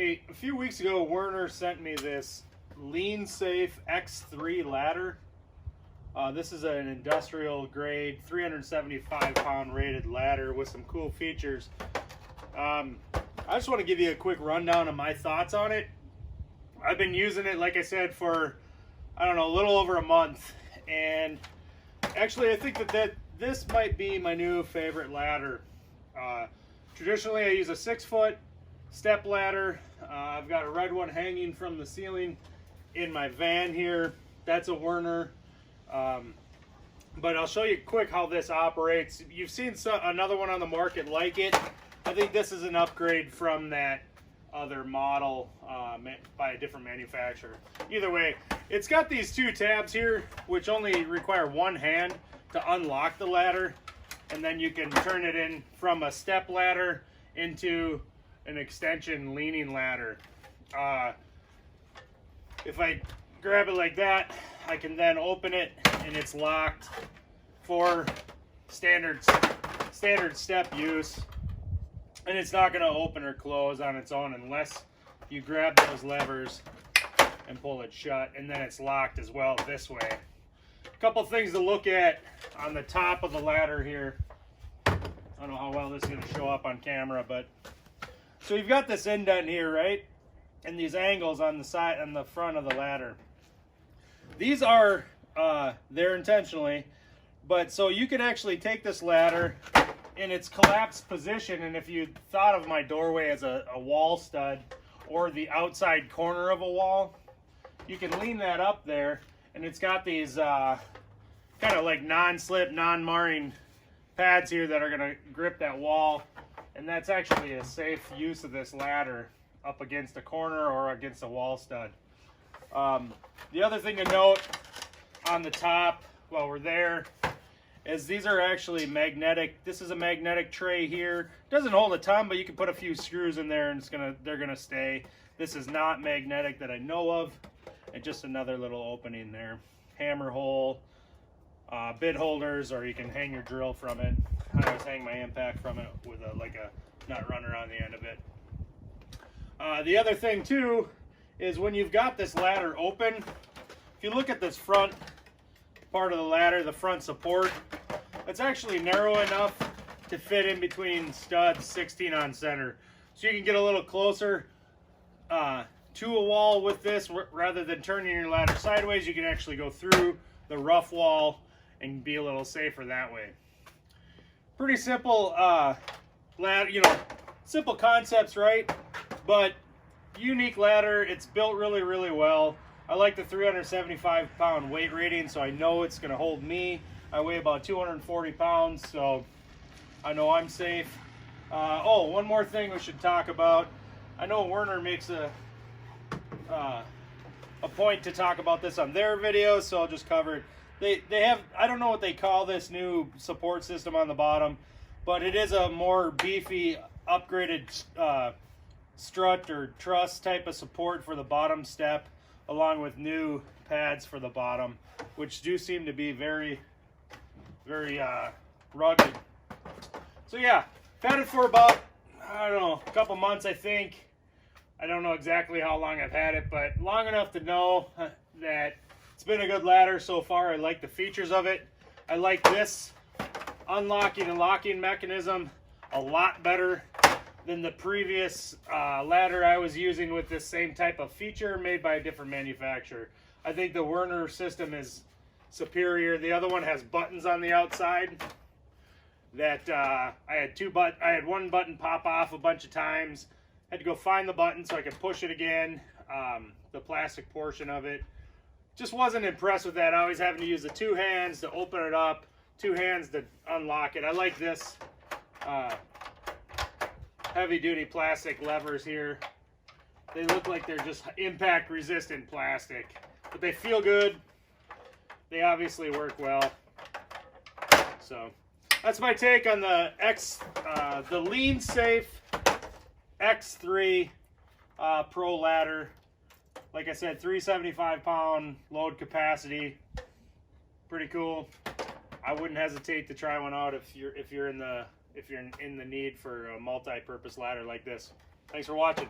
Hey, a few weeks ago, Werner sent me this LeanSafe X3 ladder. This is an industrial grade 375 pound rated ladder with some cool features. I just want to give you a quick rundown of my thoughts on it. I've been using it, like I said, for, I don't know, a little over a month. And actually, I think that this might be my new favorite ladder. Traditionally, I use a 6-foot step ladder. I've got a red one hanging from the ceiling in my van here. That's a Werner. But I'll show you quick how this operates. You've seen another one on the market like it. I think this is an upgrade from that other model by a different manufacturer. Either way, it's got these two tabs here, which only require one hand to unlock the ladder. And then you can turn it in from a step ladder into an extension leaning ladder. If I grab it like that, I can then open it and it's locked for standard step use. And it's not going to open or close on its own unless you grab those levers and pull it shut, and then it's locked as well this way. A couple things to look at on the top of the ladder here. I don't know how well this is going to show up on camera, but so you've got this indent here, right? And these angles on the side and the front of the ladder. These are there intentionally, but so you can actually take this ladder in its collapsed position, and if you thought of my doorway as a wall stud or the outside corner of a wall, you can lean that up there, and it's got these kind of like non-slip, non-marring pads here that are going to grip that wall, and that's actually a safe use of this ladder up against a corner or against a wall stud. The other thing to note on the top while we're there is these are actually magnetic. This is a magnetic tray here. Doesn't hold a ton, but you can put a few screws in there and they're gonna stay. This is not magnetic that I know of, and just another little opening there. Hammer hole, bit holders, or you can hang your drill from it. I always hang my impact from it with like a nut runner on the end of it. The other thing too is when you've got this ladder open, if you look at this front part of the ladder, the front support, it's actually narrow enough to fit in between studs 16 on center. So you can get a little closer to a wall with this rather than turning your ladder sideways. You can actually go through the rough wall and be a little safer that way. Pretty simple ladder, you know, simple concepts, right? But unique ladder. It's built really, really well. I like the 375 pound weight rating, so I know it's going to hold me. I weigh about 240 pounds, so I know I'm safe. Oh, one more thing we should talk about. I know Werner makes a point to talk about this on their videos, so I'll just cover it. They have, I don't know what they call this new support system on the bottom, but it is a more beefy, upgraded strut or truss type of support for the bottom step, along with new pads for the bottom, which do seem to be very, very rugged. So yeah, had it for about, I don't know, a couple months, I think. I don't know exactly how long I've had it, but long enough to know that it's been a good ladder so far. I like the features of it. I like this unlocking and locking mechanism a lot better than the previous ladder I was using with this same type of feature made by a different manufacturer. I think the Werner system is superior. The other one has buttons on the outside that I had one button pop off a bunch of times. Had to go find the button so I could push it again, the plastic portion of it. Just wasn't impressed with that. I always having to use the two hands to open it up, two hands to unlock it. I like this heavy duty plastic levers here. They look like they're just impact resistant plastic, but they feel good. They obviously work well. So that's my take on the LeanSafe X3 Pro ladder. Like I said, 375 pound load capacity. Pretty cool. I wouldn't hesitate to try one out if you're in the need for a multi-purpose ladder like this. Thanks for watching.